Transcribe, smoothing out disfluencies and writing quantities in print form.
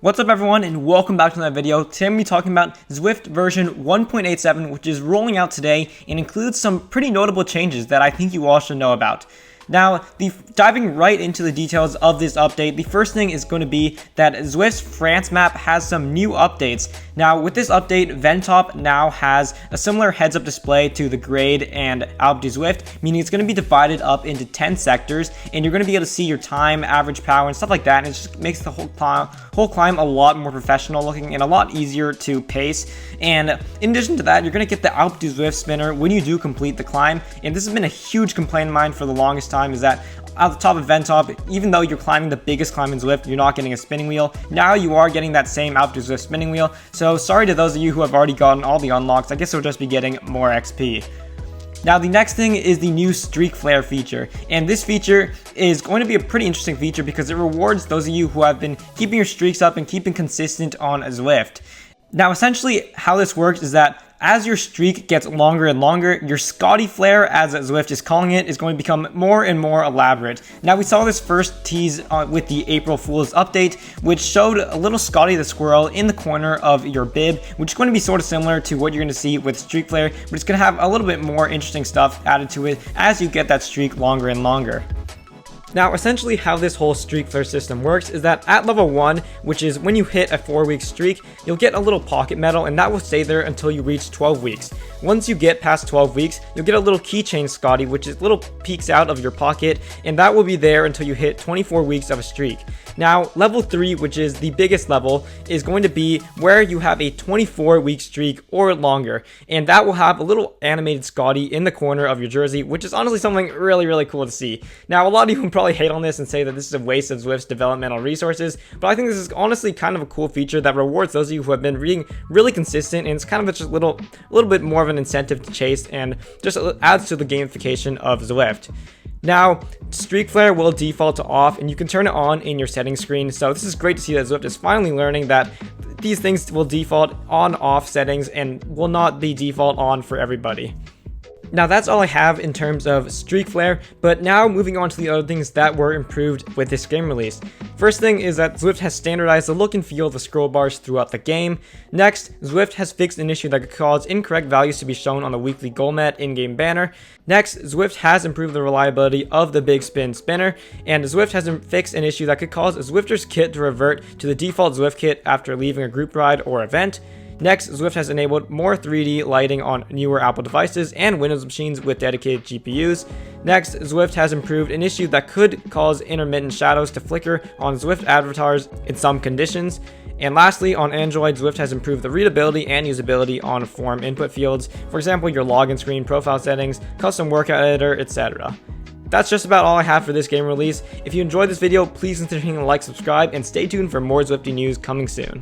What's up everyone and welcome back to another video. Today I'm going to be talking about Zwift version 1.87, which is rolling out today and includes some pretty notable changes that I think you all should know about. Now, diving right into the details of this update, the first thing is going to be that Zwift's France map has some new updates. Now, with this update, Ventop now has a similar heads-up display to the Grade and Alpe d'Huez, meaning it's going to be divided up into 10 sectors, and you're going to be able to see your time, average power, and stuff like that, and it just makes the whole climb a lot more professional looking and a lot easier to pace. And in addition to that, you're going to get the Alpe d'Huez spinner when you do complete the climb, and this has been a huge complaint of mine for the longest time, is that at the top of Ventop, even though you're climbing the biggest climb in Zwift, you're not getting a spinning wheel. Now you are getting that same Alpe d'Huez spinning wheel, so sorry to those of you who have already gotten all the unlocks. I guess you'll just be getting more XP. Now the next thing is the new Streak Flair feature, and this feature is going to be a pretty interesting feature because it rewards those of you who have been keeping your streaks up and keeping consistent on Zwift. Now essentially how this works is that as your streak gets longer and longer, your Scotty Flair, as Zwift is calling it, is going to become more and more elaborate. Now we saw this first tease with the April Fool's update, which showed a little Scotty the squirrel in the corner of your bib, which is going to be sort of similar to what you're going to see with Streak Flair, but it's going to have a little bit more interesting stuff added to it as you get that streak longer and longer. Now, essentially how this whole Streak Flair system works is that at level 1, which is when you hit a 4-week streak, you'll get a little pocket medal, and that will stay there until you reach 12 weeks. Once you get past 12 weeks, you'll get a little keychain Scotty, which is little peeks out of your pocket, and that will be there until you hit 24 weeks of a streak. Now, level 3, which is the biggest level, is going to be where you have a 24-week streak or longer, and that will have a little animated Scotty in the corner of your jersey, which is honestly something really cool to see. Now, a lot of you can probably hate on this and say that this is a waste of Zwift's developmental resources, but I think this is honestly kind of a cool feature that rewards those of you who have been being really consistent, and it's kind of just a little bit more of an incentive to chase and just adds to the gamification of Zwift. Now, Streak Flair will default to off, and you can turn it on in your settings screen, so this is great to see that Zwift is finally learning that these things will default on-off settings and will not be default on for everybody. Now that's all I have in terms of Streak Flair, but now moving on to the other things that were improved with this game release. First thing is that Zwift has standardized the look and feel of the scroll bars throughout the game. Next, Zwift has fixed an issue that could cause incorrect values to be shown on the weekly goal met in-game banner. Next, Zwift has improved the reliability of the Big Spin spinner, and Zwift has fixed an issue that could cause a Zwifter's kit to revert to the default Zwift kit after leaving a group ride or event. Next, Zwift has enabled more 3D lighting on newer Apple devices and Windows machines with dedicated GPUs. Next, Zwift has improved an issue that could cause intermittent shadows to flicker on Zwift avatars in some conditions. And lastly, on Android, Zwift has improved the readability and usability on form input fields, for example, your login screen, profile settings, custom workout editor, etc. That's just about all I have for this game release. If you enjoyed this video, please consider hitting like, subscribe, and stay tuned for more Zwifty news coming soon.